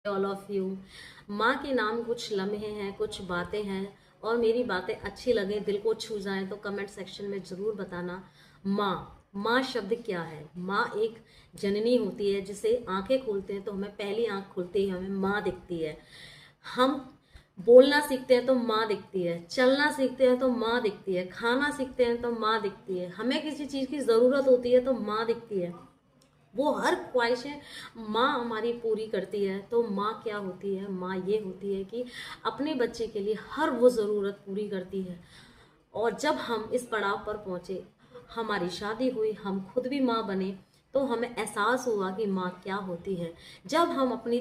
All of you. माँ के नाम कुछ लम्हे हैं, कुछ बातें हैं, और मेरी बातें अच्छी लगे, दिल को छू जाए तो कमेंट सेक्शन में ज़रूर बताना। माँ शब्द क्या है? माँ एक जननी होती है जिसे आंखें खोलते हैं तो हमें पहली आंख खुलते ही हमें माँ दिखती है। हम बोलना सीखते हैं तो माँ दिखती है, चलना सीखते हैं तो माँ दिखती है, खाना सीखते हैं तो माँ दिखती है, हमें किसी चीज़ की ज़रूरत होती है तो माँ दिखती है। वो हर ख्वाहिशें माँ हमारी पूरी करती है। तो माँ क्या होती है? माँ ये होती है कि अपने बच्चे के लिए हर वो ज़रूरत पूरी करती है। और जब हम इस पड़ाव पर पहुँचे, हमारी शादी हुई, हम खुद भी माँ बने, तो हमें एहसास हुआ कि माँ क्या होती है। जब हम अपनी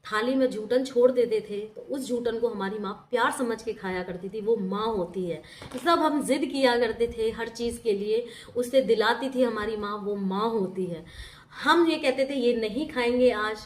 थाली में जूठन छोड़ देते थे तो उस जूठन को हमारी माँ प्यार समझ के खाया करती थी, वो माँ होती है। जब हम जिद किया करते थे हर चीज़ के लिए, उससे दिलाती थी हमारी माँ, वो माँ होती है। हम ये कहते थे ये नहीं खाएंगे आज,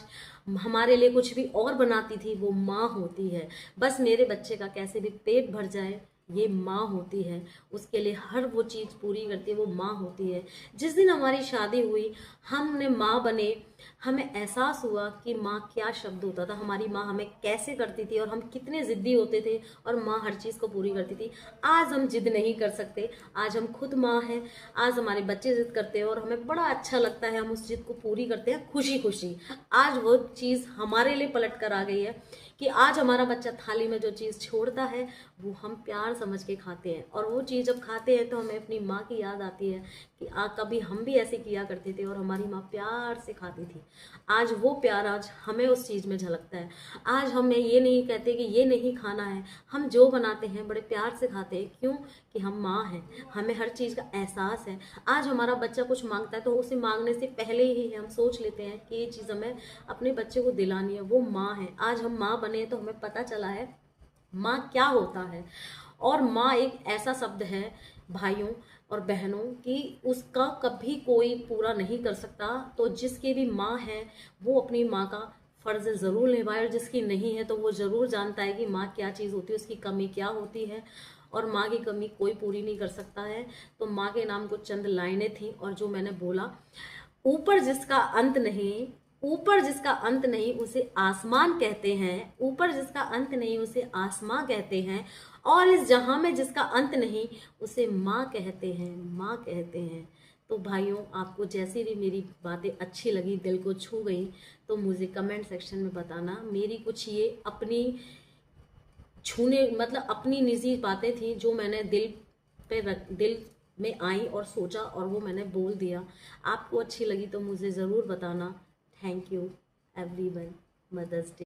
हमारे लिए कुछ भी और बनाती थी, वो माँ होती है। बस मेरे बच्चे का कैसे भी पेट भर जाए, ये माँ होती है। उसके लिए हर वो चीज़ पूरी करती है, वो माँ होती है। जिस दिन हमारी शादी हुई, हमने माँ बने, हमें एहसास हुआ कि माँ क्या शब्द होता था, हमारी माँ हमें कैसे करती थी और हम कितने ज़िद्दी होते थे, और माँ हर चीज़ को पूरी करती थी। आज हम जिद नहीं कर सकते, आज हम खुद माँ हैं। आज हमारे बच्चे जिद करते हैं और हमें बड़ा अच्छा लगता है, हम उस जिद को पूरी करते हैं खुशी खुशी। आज वो चीज़ हमारे लिए पलट कर आ गई है कि आज हमारा बच्चा थाली में जो चीज़ छोड़ता है वो हम प्यार समझ के खाते हैं, और वो चीज़ जब खाते हैं तो हमें अपनी माँ की याद आती है कि कभी हम भी ऐसे किया करते थे और हमारी माँ प्यार से खाती थी। आज वो प्यार आज हमें उस चीज़ में झलकता है। आज हमें ये नहीं कहते कि ये नहीं खाना है, हम जो बनाते हैं बड़े प्यार से खाते हैं। क्यों? कि हम माँ हैं, हमें हर चीज़ का एहसास है। आज हमारा बच्चा कुछ मांगता है तो उसे मांगने से पहले ही हम सोच लेते हैं कि ये चीज़ हमें अपने बच्चे को दिलानी है, वो माँ है। आज हम माँ बने तो हमें पता चला है माँ क्या होता है। और माँ एक ऐसा शब्द है भाइयों और बहनों कि उसका कभी कोई पूरा नहीं कर सकता। तो जिसकी भी माँ है वो अपनी माँ का फ़र्ज़ ज़रूर निभाए, और जिसकी नहीं है तो वो ज़रूर जानता है कि माँ क्या चीज़ होती है, उसकी कमी क्या होती है, और माँ की कमी कोई पूरी नहीं कर सकता है। तो माँ के नाम कुछ चंद लाइनें थी, और जो मैंने बोला, ऊपर जिसका अंत नहीं, ऊपर जिसका अंत नहीं उसे आसमान कहते हैं, ऊपर जिसका अंत नहीं उसे आसमां कहते हैं, और इस जहां में जिसका अंत नहीं उसे माँ कहते हैं, माँ कहते हैं। तो भाइयों, आपको जैसी भी मेरी बातें अच्छी लगी, दिल को छू गई, तो मुझे कमेंट सेक्शन में बताना। मेरी कुछ ये अपनी छूने मतलब अपनी निजी बातें थी जो मैंने दिल में आई और सोचा, और वो मैंने बोल दिया। आपको अच्छी लगी तो मुझे ज़रूर बताना। Thank you everyone. Mother's day.